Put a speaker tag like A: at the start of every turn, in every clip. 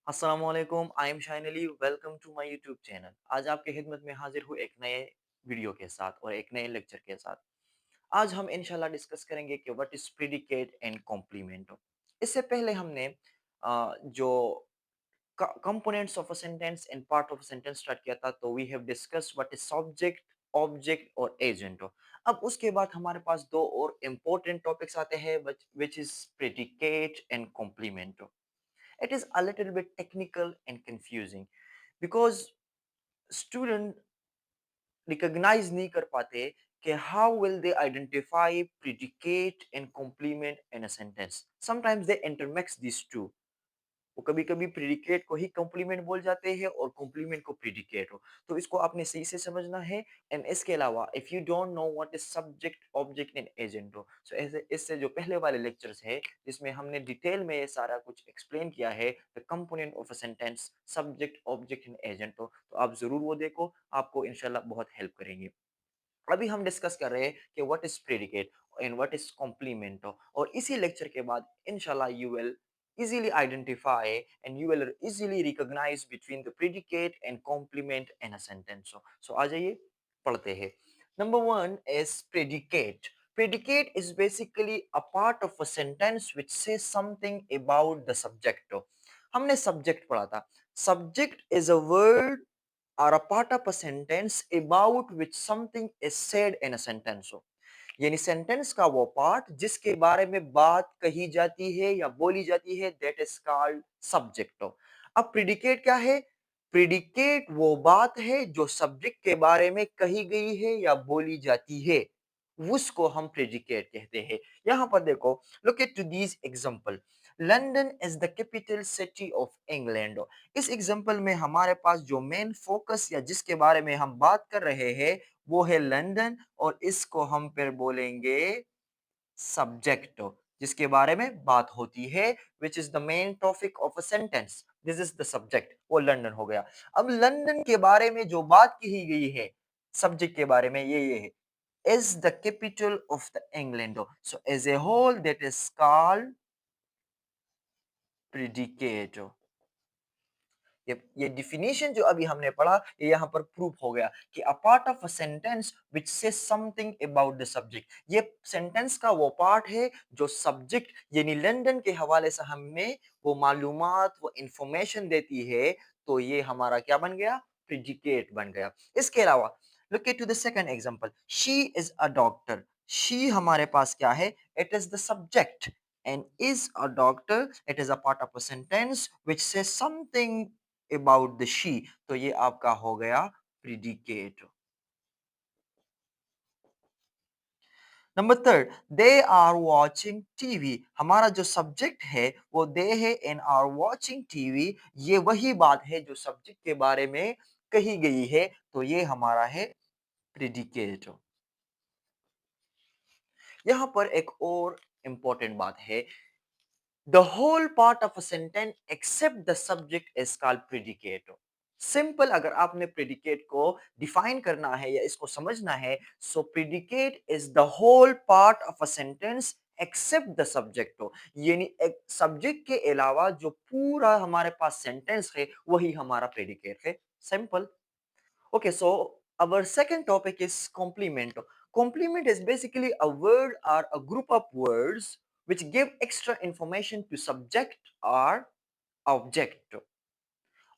A: अस्सलामुअलैकुम, I am Shine Ali. Welcome to my YouTube channel. आज आपके खिदमत में हाजिर हूँ एक नए वीडियो के साथ और एक नए लेक्चर के साथ। आज हम इंशाल्लाह डिस्कस करेंगे कि what is predicate and complement. इससे पहले हमने जो components of a sentence and part of a sentence start किया था, तो we have discussed what is subject, object और एजेंट। अब उसके बाद हमारे पास दो और इम्पोर्टेंट टॉपिक्स आते हैं which is predicate and complement. It is a little bit technical and confusing because student recognize नहीं कर पाते कि how will they identify predicate and complement in a sentence. Sometimes they intermix these two. वो कभी कभी predicate को ही complement बोल जाते हैं और कॉम्प्लीमेंट को प्रिडिकेट हो, तो इसको आपने सही से समझना है। एंड इसके अलावा if you don't know what is subject, object and agent हो, सो ऐसे इससे जो पहले वाले लेक्चर्स है जिसमें हमने डिटेल में ये सारा कुछ एक्सप्लेन किया है, the component of a sentence, subject, object and agent हो, तो आप जरूर वो देखो, आपको इंशाल्लाह बहुत हेल्प करेंगे। अभी हम डिस्कस कर रहे हैं कि what is predicate and what is complement, और इसी लेक्चर के बाद इंशाल्लाह you will easily identify and you will easily recognize between the predicate and complement in a sentence. So आ जाइए पढ़ते हैं। Number one is predicate. Predicate is basically a part of a sentence which says something about the subject. हमने subject पढ़ा था। Subject is a word are a part of a sentence about which something is said in a sentence हो, यानी sentence का वो part जिसके बारे में बात कही जाती है या बोली जाती है, दैट इज कॉल्ड सब्जेक्ट। अब प्रिडिकेट क्या है? प्रिडिकेट वो बात है जो सब्जेक्ट के बारे में कही गई है या बोली जाती है, उसको हम प्रेडिकेट कहते हैं। यहां पर देखो, look at to these example. London is the capital city of England. इस एग्जांपल में हमारे पास जो मेन फोकस या जिसके बारे में हम बात कर रहे हैं वो है लंदन, और इसको हम फिर बोलेंगे सब्जेक्ट, जिसके बारे में बात होती है, which is the main topic of a sentence, this is the subject, वो लंदन हो गया। अब लंदन के बारे में जो बात कही गई है सब्जेक्ट के बारे में, ये है is the capital of the England. So as a whole that is called predicate. ये डिफिनेशन जो अभी हमने पढ़ा, ये यहाँ पर प्रूफ हो गया कि a part of a sentence which से समथिंग अबाउट द सब्जेक्ट। ये सेंटेंस का वो पार्ट है जो सब्जेक्ट यानी लंदन के हवाले से हमें वो मालूमात, वो इंफॉर्मेशन देती है, तो ये हमारा क्या बन गया? प्रिडिकेट बन गया। इसके अलावा look at to the second example, she is a doctor. She हमारे पास क्या है? It is the subject, and is a doctor, it is a part of a sentence which says something about the she, तो ये आपका हो गया predicate. Number third, they are watching TV. हमारा जो सब्जेक्ट है वो दे है एंड आर वॉचिंग टीवी, ये वही बात है जो सब्जेक्ट के बारे में कही गई है, तो ये हमारा है प्रिडिकेट। यहां पर एक और इंपॉर्टेंट बात है, the whole part of a sentence except the subject is called predicate। Simple अगर आपने प्रेडिकेट को डिफाइन करना है या इसको समझना है, so predicate is the whole part of a sentence except the subject. यानी एक सब्जेक्ट के अलावा जो पूरा हमारे पास सेंटेंस है वही हमारा प्रेडिकेट है। Simple. Okay, so our second topic is complement. Complement is basically a word or a group of words which give extra information to subject or object.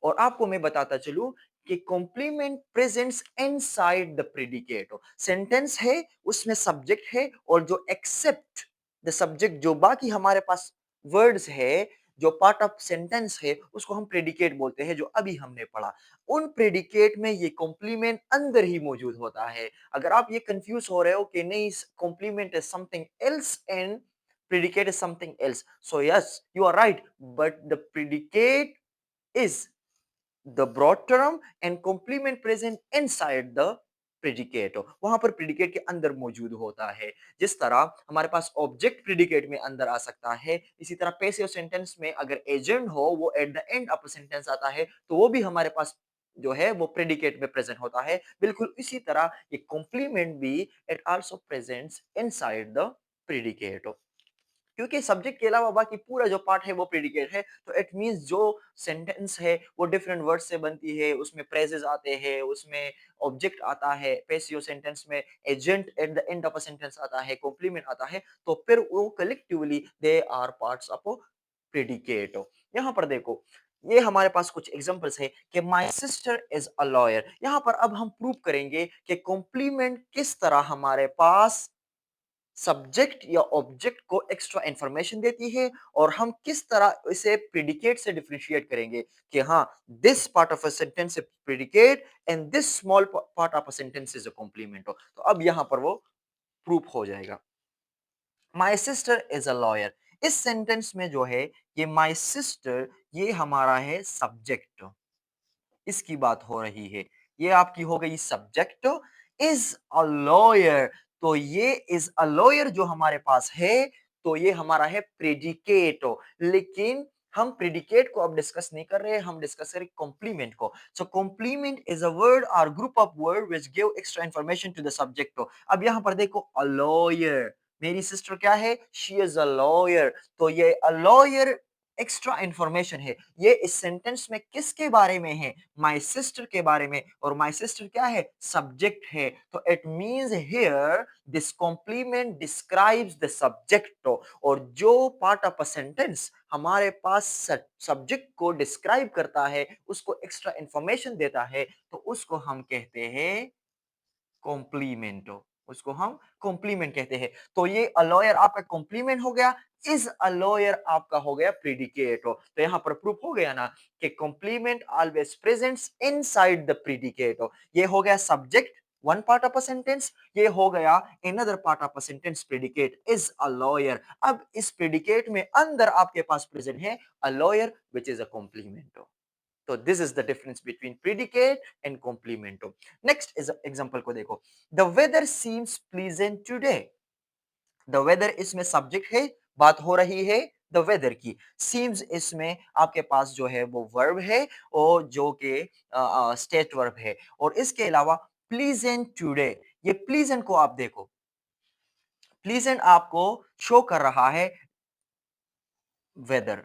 A: और आपको मैं बताता चलूं कि complement presents inside the predicate. Sentence है, उसमें subject है, और जो एक्सेप्ट द सब्जेक्ट, जो बाकी हमारे पास वर्ड्स है, जो पार्ट ऑफ सेंटेंस है, उसको हम प्रेडिकेट बोलते हैं, जो अभी हमने पढ़ा। उन प्रेडिकेट में ये कॉम्प्लीमेंट अंदर ही मौजूद होता है। अगर आप ये कंफ्यूज हो रहे हो कि नहीं, complement is something else and predicate is something else, so yes, you are right, but the predicate is the broad term and complement present inside the predicate. वहां पर प्रेडिकेट के अंदर मौजूद होता है। जिस तरह हमारे पास ऑब्जेक्ट प्रेडिकेट में अंदर आ सकता है, इसी तरह पैसिव सेंटेंस में अगर एजेंट हो वो eight the end of sentence आता है, तो वो भी हमारे पास जो है वो प्रेडिकेट में प्रेजेंट होता है। बिल्कुल इसी तरह ये कॉम्प्लीमेंट भी it also presents inside the predicate. क्योंकि सब्जेक्ट के अलावा बाकी पूरा जो पार्ट है वो प्रेडिकेट है, तो इट मींस जो सेंटेंस है वो डिफरेंट वर्ड से बनती है, उसमें प्रेजेस आते हैं, उसमें ऑब्जेक्ट आता है, पैसिव सेंटेंस में agent at the end of a sentence आता है, कॉम्प्लीमेंट आता है, तो फिर वो collectively they are parts of predicate. यहाँ पर देखो, ये हमारे पास कुछ एग्जांपल्स है कि my sister is a lawyer. यहाँ पर अब हम प्रूव करेंगे कि कॉम्प्लीमेंट किस तरह हमारे पास सब्जेक्ट या ऑब्जेक्ट को एक्स्ट्रा इंफॉर्मेशन देती है, और हम किस तरह इसे प्रेडिकेट से डिफरेंशिएट करेंगे कि हाँ, this part of a sentence is predicate and this small part of a sentence is a complement. तो अब यहां पर वो प्रूफ हो जाएगा। My sister is a lawyer, इस सेंटेंस में जो है ये माई सिस्टर, ये हमारा है सब्जेक्ट, इसकी बात हो रही है। ये आपकी हो गई सब्जेक्ट, इज अ लॉयर, तो ये इज अ लॉयर जो हमारे पास है, तो ये हमारा है प्रेडिकेट। लेकिन हम प्रेडिकेट को अब डिस्कस नहीं कर रहे, हम डिस्कस करें कॉम्प्लीमेंट को। So complement is a word or group of word which give extra information to the subject. अब यहां पर देखो, अ लॉयर, मेरी सिस्टर क्या है, शी इज अ लॉयर, तो ये अ लॉयर एक्स्ट्रा इंफॉर्मेशन है। ये इस सेंटेंस में किसके बारे में है, माय सिस्टर के बारे में, और माय सिस्टर क्या है, सब्जेक्ट है। तो it means here this complement describes the subject, और जो पार्ट ऑफ अ सेंटेंस हमारे पास सब्जेक्ट को डिस्क्राइब करता है, उसको एक्स्ट्रा इंफॉर्मेशन देता है, तो उसको हम कहते हैं कॉम्प्लीमेंट, उसको हम कॉम्प्लीमेंट कहते हैं। तो ये अ लॉयर आपका कॉम्प्लीमेंट हो गया, इज अ लॉयर आपका हो गया प्रेडिकेट। तो यहां पर प्रूफ हो गया ना कि complement always presents inside the predicate. ये हो गया subject, one part of a sentence, ये हो गया another part of a sentence, predicate is a lawyer. अब इस प्रेडिकेट में अंदर आपके पास प्रेजेंट है a lawyer which is a complement. तो this is the difference between predicate and complement. Next is example को देखो, the weather seems pleasant today. The weather इसमें सब्जेक्ट है, बात हो रही है द वेदर की। सीम्स इसमें आपके पास जो है वो वर्ब है, और जो कि स्टेट वर्ब है। और इसके अलावा प्लीजेंट टुडे, ये प्लीजेंट को आप देखो, प्लीजेंट आपको शो कर रहा है वेदर,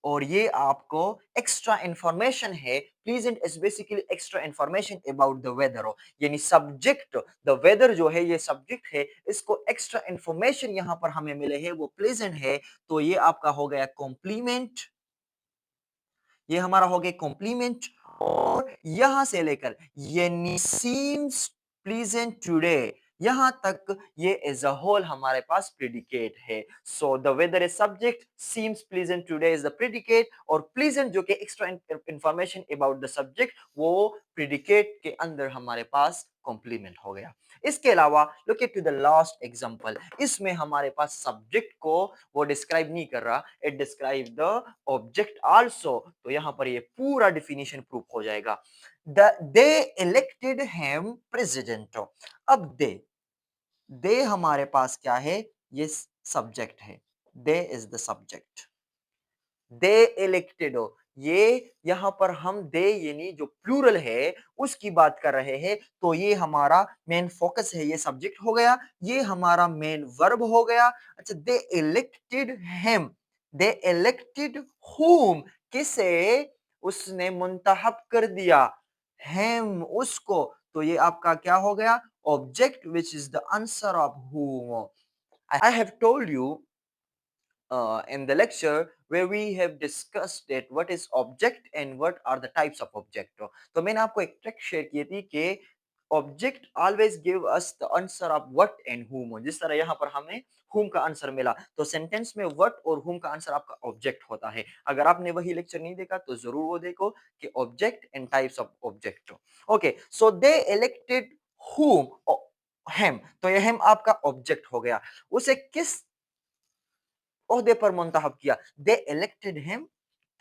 A: और ये आपको एक्स्ट्रा इंफॉर्मेशन है। Pleasant is basically extra information about the weather, यानी सब्जेक्ट, द वेदर जो है ये सब्जेक्ट है, इसको एक्स्ट्रा इंफॉर्मेशन यहां पर हमें मिले हैं, वो प्लेजेंट है। तो ये आपका हो गया कॉम्प्लीमेंट, ये हमारा हो गया कॉम्प्लीमेंट। और यहां से लेकर ये सीम्स प्लीजेंट टुडे, यहां तक ये एज अ होल हमारे पास प्रेडिकेट है। So the weather is subject, seems pleasant today is the predicate, और प्लीजेंट जो कि extra information about the subject, वो प्रेडिकेट के अंदर हमारे पास कॉम्प्लीमेंट हो गया। इसके अलावा look at to the last example, इसमें हमारे पास सब्जेक्ट को वो डिस्क्राइब नहीं कर रहा, it describe the object also. तो यहां पर ये पूरा डिफिनीशन प्रूफ हो जाएगा। They elected him president. अब दे हमारे पास क्या है, ये सब्जेक्ट है, they is the subject, they elected हो, ये यहां पर हम दे यानी जो प्लूरल है उसकी बात कर रहे हैं। तो ये हमारा मेन फोकस है, ये सब्जेक्ट हो गया, ये हमारा मेन वर्ब हो गया। अच्छा, दे इलेक्टेड हिम, दे इलेक्टेड हुम, किसे, उसने मुंतखब कर दिया, हिम उसको। तो ये आपका क्या हो गया, object which is the answer of हुम। I have told you in the lecture where we have discussed that what is object and what are the types of object. तो मैंने आपको एक ट्रिक शेयर की थी कि object always give us the answer of what and whom, जिस तरह यहाँ पर हमें whom का आंसर मिला, तो सेंटेंस में what और whom का आंसर आपका ऑब्जेक्ट होता है। अगर आपने वही लेक्चर नहीं देखा तो जरूर वो देखो कि object and types of object. Okay, so they elected whom, hem, तो ये hem आपका ऑब्जेक्ट हो गया, उसे किस ओहदे पर मुंतखब किया, दे इलेक्टेड हिम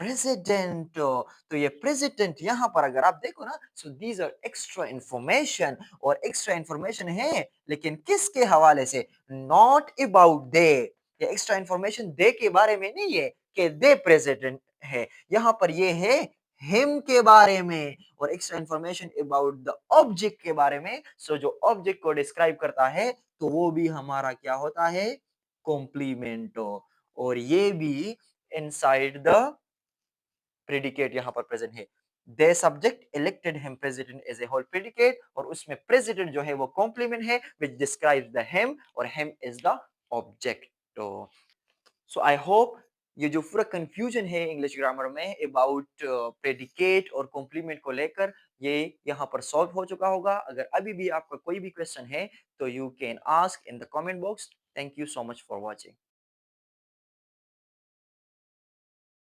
A: प्रेसिडेंट। तो ये प्रेसिडेंट यहां पर अगर आप देखो ना, so these are extra information, और एक्स्ट्रा इंफॉर्मेशन है लेकिन किसके हवाले से, नॉट अबाउट दे। ये एक्स्ट्रा इंफॉर्मेशन दे के बारे में नहीं है कि दे प्रेसिडेंट है, यहां पर ये है हिम के बारे में, और extra information about the object के बारे में। सो जो ऑब्जेक्ट को डिस्क्राइब करता है, तो वो भी हमारा क्या होता है, कॉम्प्लीमेंटो, और ये भी इनसाइड द प्रेडिकेट यहाँ पर प्रेजेंट है। They subject elected him president as a whole predicate, और उसमें प्रेसिडेंट जो है वो कॉम्प्लीमेंट है विच डिस्क्राइब्स द हिम, और हिम इज द ऑब्जेक्ट। तो सो आई होप ये जो पूरा कंफ्यूजन है इंग्लिश ग्रामर में अबाउट प्रेडिकेट और कॉम्प्लीमेंट को लेकर, ये यहाँ पर सॉल्व हो चुका होगा। अगर अभी भी आपका कोई भी क्वेश्चन है तो you can ask in the comment box. Thank you so much for watching.